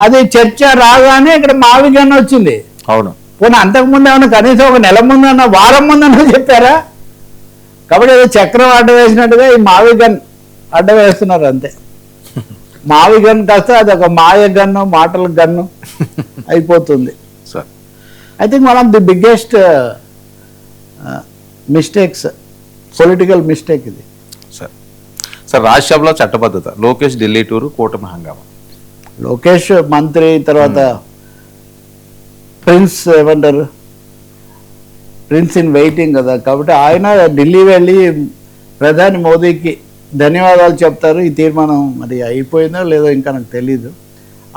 అది చర్చ రాగానే ఇక్కడ మావి గన్ వచ్చింది. అవును. పోనీ అంతకుముందు ఏమన్నా కనీసం ఒక నెల ముందన్నా వారం ముందన్నా చెప్పారా? కాబట్టి ఏదో చక్రం అడ్డ వేసినట్టుగా ఈ మావి గన్ అడ్డ వేస్తున్నారు అంతే. మావి గన్ కాస్త అది ఒక మాయ గన్ను, మాటల గన్ను అయిపోతుంది. I think one of the biggest mistakes, political mistake ఇది. సార్ రాజ్యసభలో చట్టబద్ధత, లోకేష్ ఢిల్లీ టూరు, కూటమి హంగామా. లోకేష్ మంత్రి, తర్వాత ప్రిన్స్ ఏమంటారు, ప్రిన్స్ ఇన్ వెయిటింగ్ కదా. కాబట్టి ఆయన ఢిల్లీ వెళ్ళి ప్రధాని మోదీకి ధన్యవాదాలు చెప్తారు. ఈ తీర్మానం మరి అయిపోయిందో లేదో ఇంకా నాకు తెలీదు.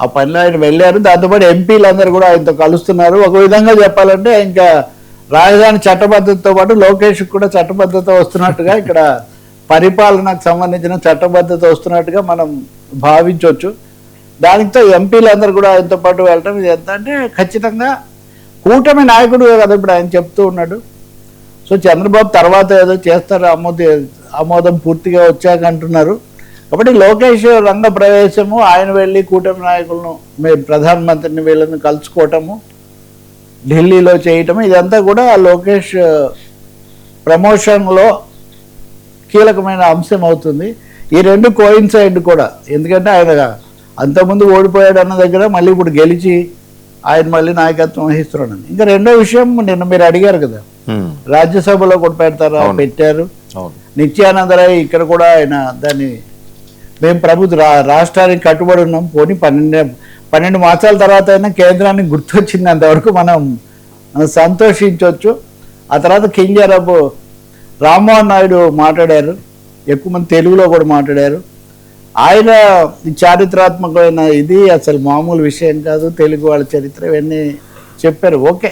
ఆ పనిలో ఆయన వెళ్ళారు. దాంతోపాటు ఎంపీలు అందరూ కూడా ఆయనతో కలుస్తున్నారు. ఒక విధంగా చెప్పాలంటే ఇంకా రాజధాని చట్టబద్ధతతో పాటు లోకేష్ కూడా చట్టబద్ధత వస్తున్నట్టుగా, ఇక్కడ పరిపాలనకు సంబంధించిన చట్టబద్ధత వస్తున్నట్టుగా మనం భావించవచ్చు. దానితో ఎంపీలందరూ కూడా ఆయనతో పాటు వెళ్ళటం ఇది ఎంత అంటే ఖచ్చితంగా కూటమి నాయకుడు కదా ఇప్పుడు ఆయన చెప్తూ ఉన్నాడు. సో చంద్రబాబు తర్వాత ఏదో చేస్తారు, ఆమోదం పూర్తిగా వచ్చాక అంటున్నారు. కాబట్టి లోకేష్ రంగ ప్రవేశము, ఆయన వెళ్ళి కూటమి నాయకులను, ప్రధానమంత్రిని వీళ్ళని కలుసుకోవటము, ఢిల్లీలో చేయటము, ఇదంతా కూడా లోకేష్ ప్రమోషన్లో కీలకమైన అంశం అవుతుంది. ఈ రెండు కోయిన్సైడ్ కూడా, ఎందుకంటే ఆయన అంతకుముందు ఓడిపోయాడు అన్న దగ్గర మళ్ళీ ఇప్పుడు గెలిచి ఆయన మళ్ళీ నాయకత్వం వహిస్తున్నాడు. ఇంకా రెండో విషయం, నిన్న మీరు అడిగారు కదా రాజ్యసభలో కూడా పెడతారా, పెట్టారు. నిత్యానందరాయ్ ఇక్కడ కూడా ఆయన దాన్ని మేము రాష్ట్రానికి కట్టుబడి ఉన్నాం, పోనీ 12 మాసాల తర్వాత అయినా కేంద్రానికి గుర్తొచ్చింది, అంతవరకు మనం సంతోషించవచ్చు. ఆ తర్వాత కింజరాపు రామ్మోహన్ నాయుడు మాట్లాడారు, ఎక్కువ మంది తెలుగులో కూడా మాట్లాడారు. ఆయన చారిత్రాత్మకమైన ఇది అసలు మామూలు విషయం కాదు, తెలుగు వాళ్ళ చరిత్ర ఇవన్నీ చెప్పారు. ఓకే,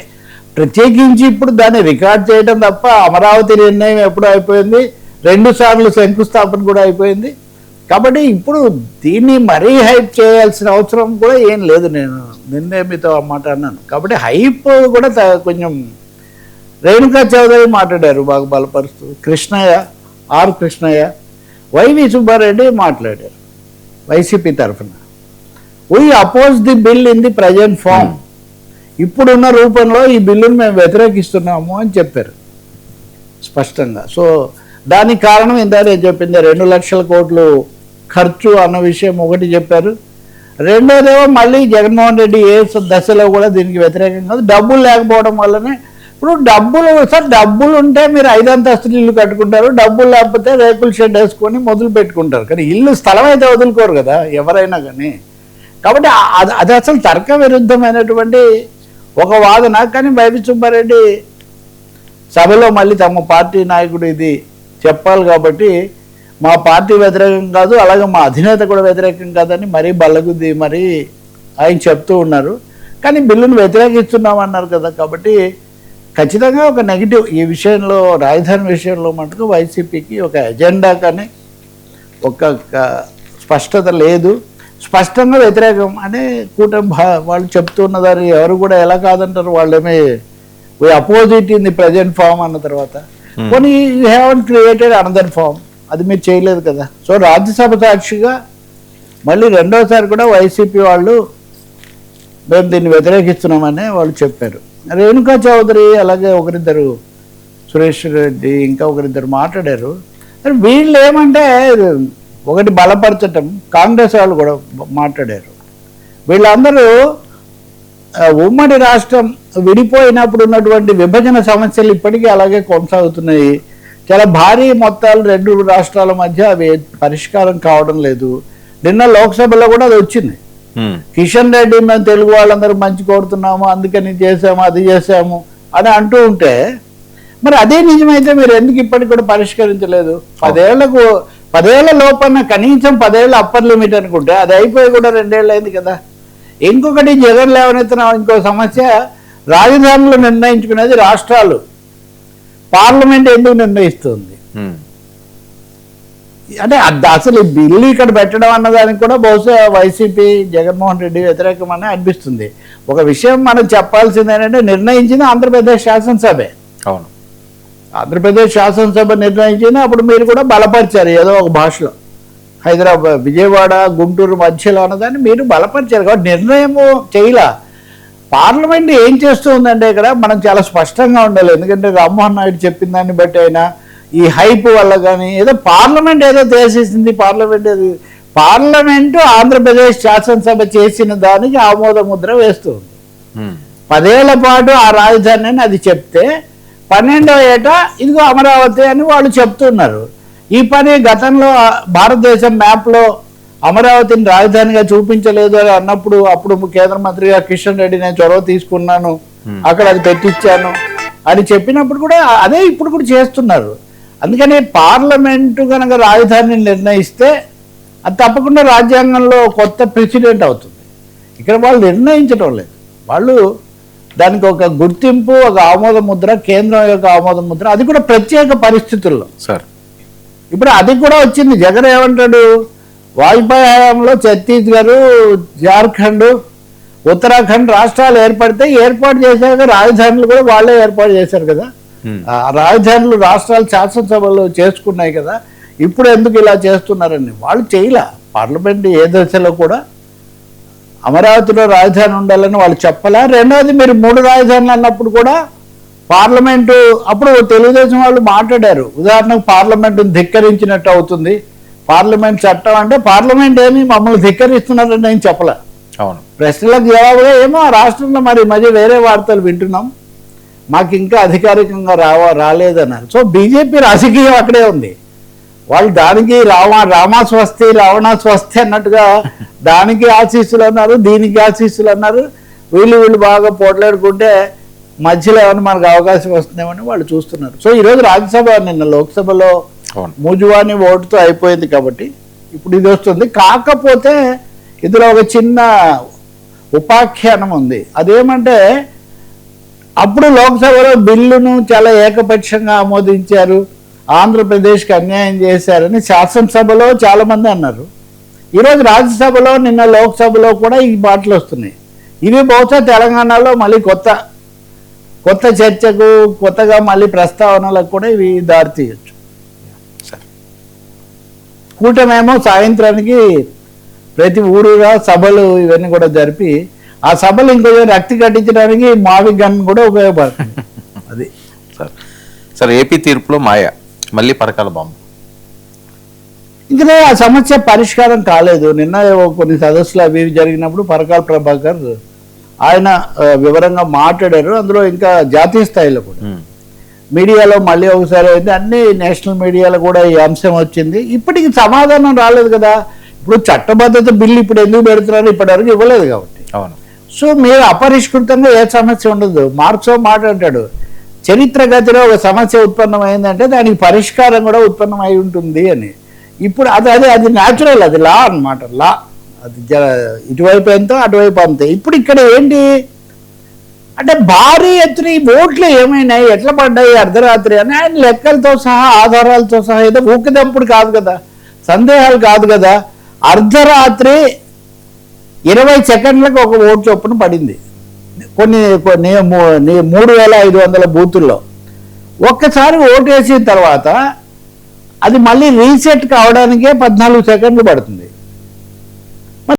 ప్రత్యేకించి ఇప్పుడు దాన్ని రికార్డ్ చేయడం తప్ప అమరావతి నిర్ణయం ఎప్పుడూ అయిపోయింది, 2 సార్లు శంకుస్థాపన కూడా అయిపోయింది. కాబట్టి ఇప్పుడు దీన్ని మరీ హైప్ చేయాల్సిన అవసరం కూడా ఏం లేదు. నేను నిన్నే మీతో ఆ మాట అన్నాను. కాబట్టి హైప్ కూడా కొంచెం రేణుకా చౌదరి మాట్లాడారు బాగా బలపరుస్తూ, కృష్ణయ్య, వైవి సుబ్బారెడ్డి మాట్లాడారు వైసీపీ తరఫున. We oppose the bill in the present form, ఇప్పుడున్న రూపంలో ఈ బిల్లును మేము వ్యతిరేకిస్తున్నాము అని చెప్పారు స్పష్టంగా. సో దానికి కారణం ఇందాక నేను చెప్పింది, 2 లక్షల కోట్లు ఖర్చు అన్న విషయం ఒకటి చెప్పారు. రెండోదేమో మళ్ళీ జగన్మోహన్ రెడ్డి ఏ దశలో కూడా దీనికి వ్యతిరేకం కాదు, డబ్బులు లేకపోవడం వల్లనే. ఇప్పుడు డబ్బులు ఉంటే మీరు 5 అంతస్తులు ఇల్లు కట్టుకుంటారు, డబ్బులు లేకపోతే రేకుల షెడ్ వేసుకొని మొదలు పెట్టుకుంటారు. కానీ ఇల్లు స్థలం అయితే వదులుకోరు కదా ఎవరైనా కానీ. కాబట్టి అది అసలు తర్క విరుద్ధమైనటువంటి ఒక వాదన. కానీ వైవి సుబ్బారెడ్డి సభలో మళ్ళీ తమ పార్టీ నాయకుడు ఇది చెప్పాలి కాబట్టి మా పార్టీ వ్యతిరేకం కాదు, అలాగే మా అధినేత కూడా వ్యతిరేకం కాదని మరీ బల్లగుద్ది మరీ ఆయన చెప్తూ ఉన్నారు. కానీ బిల్లును వ్యతిరేకిస్తున్నామన్నారు కదా. కాబట్టి ఖచ్చితంగా ఒక నెగిటివ్ ఈ విషయంలో, రాజధాని విషయంలో మటుకు వైసీపీకి ఒక ఎజెండా కానీ ఒక స్పష్టత లేదు. స్పష్టంగా వ్యతిరేకం అనే కూటమి వాళ్ళు చెప్తున్న దాన్ని ఎవరు కూడా ఎలా కాదంటారు. వాళ్ళేమే opposite in the present form అన్న తర్వాత కొన్ని you haven't created another form, అది మీరు చేయలేదు కదా. సో రాజ్యసభ సాక్షిగా మళ్ళీ రెండోసారి కూడా వైసీపీ వాళ్ళు మేము దీన్ని వ్యతిరేకిస్తున్నామని వాళ్ళు చెప్పారు. రేణుకా చౌదరి అలాగే ఒకరిద్దరు, సురేష్ రెడ్డి ఇంకా ఒకరిద్దరు మాట్లాడారు. వీళ్ళు ఏమంటే ఒకటి బలపరచటం, కాంగ్రెస్ వాళ్ళు కూడా మాట్లాడారు. వీళ్ళందరూ ఉమ్మడి రాష్ట్రం విడిపోయినప్పుడు ఉన్నటువంటి విభజన సమస్యలు ఇప్పటికీ అలాగే కొనసాగుతున్నాయి. చాలా భారీ మొత్తాలు 2 రాష్ట్రాల మధ్య అవి పరిష్కారం కావడం లేదు. నిన్న లోక్సభలో కూడా అది వచ్చింది. కిషన్ రెడ్డి మేము తెలుగు వాళ్ళందరూ మంచి కోరుతున్నాము, అందుకని చేసాము, అది చేసాము అని అంటూ ఉంటే, మరి అదే నిజమైతే మీరు ఎందుకు ఇప్పటికి కూడా పరిష్కరించలేదు? 10 ఏళ్ల లోపల కనీసం 10 ఏళ్ళ అప్పర్ లిమిట్ అనుకుంటే అది అయిపోయి కూడా 2 ఏళ్ళు అయింది కదా. ఇంకొకటి జగన్ లేవనెత్తిన ఇంకో సమస్య, రాజధానులు నిర్ణయించుకునేది రాష్ట్రాలు, పార్లమెంట్ ఎందుకు నిర్ణయిస్తుంది అంటే అసలు బిల్లు ఇక్కడ పెట్టడం అన్నదానికి కూడా బహుశా వైసీపీ జగన్మోహన్ రెడ్డి వ్యతిరేకమని అనిపిస్తుంది. ఒక విషయం మనం చెప్పాల్సింది ఏంటంటే, నిర్ణయించింది ఆంధ్రప్రదేశ్ శాసనసభే. అవును, ఆంధ్రప్రదేశ్ శాసనసభ నిర్ణయించింది. అప్పుడు మీరు కూడా బలపరిచారు ఏదో ఒక భాషలో. హైదరాబాద్, విజయవాడ, గుంటూరు మధ్యలో అన్నదాన్ని మీరు బలపరిచారు కాబట్టి నిర్ణయము చేయలా. పార్లమెంట్ ఏం చేస్తూ ఉందంటే ఇక్కడ మనం చాలా స్పష్టంగా ఉండాలి. ఎందుకంటే రామ్మోహన్ నాయుడు చెప్పిన దాన్ని బట్టి అయినా ఈ హైప్ వల్ల కానీ ఏదో పార్లమెంట్ ఏదో చేసేసింది, పార్లమెంటు ఆంధ్రప్రదేశ్ శాసనసభ చేసిన దానికి ఆమోద ముద్ర వేస్తుంది. 10 ఏళ్ల పాటు ఆ రాజధాని అని అది చెప్తే 12వ ఏట ఇదిగో అమరావతి అని వాళ్ళు చెప్తున్నారు. ఈ పని గతంలో భారతదేశం మ్యాప్లో అమరావతిని రాజధానిగా చూపించలేదు అని అన్నప్పుడు అప్పుడు కేంద్ర మంత్రిగా కిషన్ రెడ్డి నేను చొరవ తీసుకున్నాను, అక్కడ అది పెట్టించాను అని చెప్పినప్పుడు కూడా అదే ఇప్పుడు కూడా చేస్తున్నారు. అందుకని పార్లమెంటు కనుక రాజధానిని నిర్ణయిస్తే అది తప్పకుండా రాజ్యాంగంలో కొత్త ప్రెసిడెంట్ అవుతుంది. ఇక్కడ వాళ్ళు నిర్ణయించడం లేదు, వాళ్ళు దానికి ఒక గుర్తింపు, ఒక ఆమోద ముద్ర, కేంద్రం యొక్క ఆమోద ముద్ర, అది కూడా ప్రత్యేక పరిస్థితుల్లో. సార్ ఇప్పుడు అది కూడా వచ్చింది. జగన్ ఏమంటాడు, వాజ్పేయి హయాంలో ఛత్తీస్గఢ్, జార్ఖండ్, ఉత్తరాఖండ్ రాష్ట్రాలు ఏర్పాటు చేశాక రాజధానులు కూడా వాళ్ళే ఏర్పాటు చేశారు కదా. ఆ రాజధానులు రాష్ట్రాలు శాసనసభలో చేసుకున్నాయి కదా. ఇప్పుడు ఎందుకు ఇలా చేస్తున్నారని వాళ్ళు చేయలే. పార్లమెంట్ ఏ దశలో కూడా అమరావతిలో రాజధాని ఉండాలని వాళ్ళు చెప్పలే. రెండవది మీరు 3 రాజధానులు అన్నప్పుడు కూడా పార్లమెంటు అప్పుడు తెలుగుదేశం వాళ్ళు మాట్లాడారు. ఉదాహరణకు పార్లమెంటును ధిక్కరించినట్టు అవుతుంది, పార్లమెంట్ చట్టం అంటే పార్లమెంట్ ఏమి మమ్మల్ని ధిక్కరిస్తున్నారని నేను చెప్పలే. అవును, ప్రశ్నలకు జవాబుగా ఏమో ఆ రాష్ట్రంలో మరి మధ్య వేరే వార్తలు వింటున్నాం, మాకు ఇంకా అధికారికంగా రాలేదన్నారు. సో బీజేపీ రాజకీయం అక్కడే ఉంది. వాళ్ళు దానికి రామా స్వస్తి రావణ స్వస్తి అన్నట్టుగా దానికి ఆశీస్సులు అన్నారు, దీనికి ఆశీస్సులు అన్నారు. వీళ్ళు బాగా పోట్లాడుకుంటే మధ్యలో ఏమైనా మనకు అవకాశం వస్తుందేమని వాళ్ళు చూస్తున్నారు. సో ఈరోజు రాజ్యసభ, నిన్న లోక్సభలో మూజువాని ఓటుతో అయిపోయింది కాబట్టి ఇప్పుడు ఇది వస్తుంది. కాకపోతే ఇందులో ఒక చిన్న ఉపాఖ్యానం ఉంది. అదేమంటే అప్పుడు లోక్సభలో బిల్లును చాలా ఏకపక్షంగా ఆమోదించారు, ఆంధ్రప్రదేశ్కి అన్యాయం చేశారని శాసనసభలో చాలామంది అన్నారు. ఈరోజు రాజ్యసభలో, నిన్న లోక్సభలో కూడా ఈ మాటలు వస్తున్నాయి. ఇవి బహుశా తెలంగాణలో మళ్ళీ కొత్త చర్చకు, కొత్తగా మళ్ళీ ప్రస్తావనలకు కూడా ఇవి దారితీయచ్చు. కూటమేమో సాయంత్రానికి ప్రతి ఊరుగా సభలు ఇవన్నీ కూడా జరిపి ఆ సభలు ఇంకొంచెం రక్తి కట్టించడానికి మావి గన్ కూడా ఉపయోగపడుతుంది. అది సార్ ఏపీ తీర్పులో మాయ మళ్ళీ పరకాల బాంబు. ఇంకా ఆ సమస్య పరిష్కారం కాలేదు. నిన్న కొన్ని సదస్సులు అవి జరిగినప్పుడు పరకాల ప్రభాకర్ ఆయన వివరంగా మాట్లాడారు. అందులో ఇంకా జాతీయ స్థాయిలో కూడా మీడియాలో మళ్ళీ ఒకసారి అయితే అన్ని నేషనల్ మీడియాలో కూడా ఈ అంశం వచ్చింది. ఇప్పటికి సమాధానం రాలేదు కదా. ఇప్పుడు చట్టబద్ధత బిల్లు ఇప్పుడు ఎందుకు పెడుతున్నారు, ఇప్పటివరకు ఇవ్వలేదు కాబట్టి. అవును. సో మీరు అపరిష్కృతంగా ఏ సమస్య ఉండదు. మార్క్సో మాట అంటాడు, చరిత్ర గతిలో ఒక సమస్య ఉత్పన్నమైందంటే దానికి పరిష్కారం కూడా ఉత్పన్నమై ఉంటుంది అని. ఇప్పుడు అది న్యాచురల్, అది లా అన్నమాట. లా అది ఇటువైపు ఎంతో అటువైపు అంతే. ఇప్పుడు ఇక్కడ ఏంటి అంటే భారీ ఎత్తున ఈ ఓట్లు ఏమైనాయి, ఎట్లా పడ్డాయి అర్ధరాత్రి అని ఆయన లెక్కలతో సహా, ఆధారాలతో సహా, ఏదో ఊకదంపుడు కాదు కదా, సందేహాలు కాదు కదా. అర్ధరాత్రి 20 సెకండ్లకు ఒక ఓటు చొప్పున పడింది కొన్ని 3500 బూతుల్లో. ఒక్కసారి ఓటు వేసిన తర్వాత అది మళ్ళీ రీసెట్ కావడానికే 14 సెకండ్లు పడుతుంది.